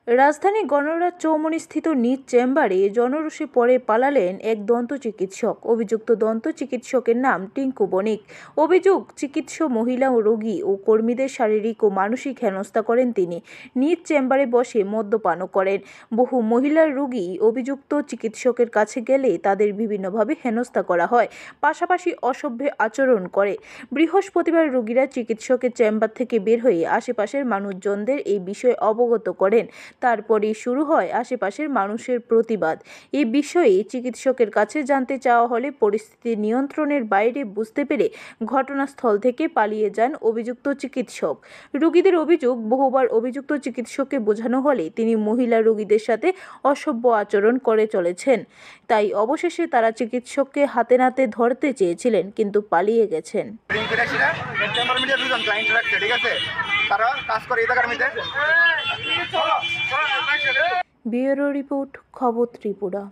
রাজধানী গণরাজ চৌমুহনীস্থিত নিজ চেম্বারে জনরোষে পড়ে পালালেন এক দন্ত চিকিৎসক। অভিযুক্ত দন্ত চিকিৎসকের নাম টিঙ্কু বণিক। অভিযোগ, চিকিৎসক মহিলা ও রোগী ও কর্মীদের শারীরিক ও মানসিক হেনস্থা করেন তিনি। নিজ চেম্বারে বসে মদ্যপানও করেন। বহু মহিলার রোগী অভিযুক্ত চিকিৎসকের কাছে গেলে তাদের বিভিন্নভাবে হেনস্থা করা হয়, পাশাপাশি অসভ্য আচরণ করে। বৃহস্পতিবার রোগীরা চিকিৎসকের চেম্বার থেকে বের হয়ে আশেপাশের মানুষজনদের এই বিষয়ে অবগত করেন। তারপরেই শুরু হয় আশেপাশের মানুষের প্রতিবাদ। এই বিষয়ে চিকিৎসকের কাছে জানতে চাওয়া হলে পরিস্থিতি নিয়ন্ত্রণের বাইরে বুঝতে পেরে ঘটনাস্থল থেকে পালিয়ে যান অভিযুক্ত চিকিৎসক। রোগীদের অভিযোগ, বহুবার অভিযুক্ত চিকিৎসককে বোঝানো হলে তিনি মহিলা রোগীদের সাথে অসভ্য আচরণ করে চলেছেন। তাই অবশেষে তারা চিকিৎসককে হাতে নাতে ধরতে চেয়েছিলেন, কিন্তু পালিয়ে গেছেন। ব্যুরো রিপোর্ট, খবর ত্রিপুরা।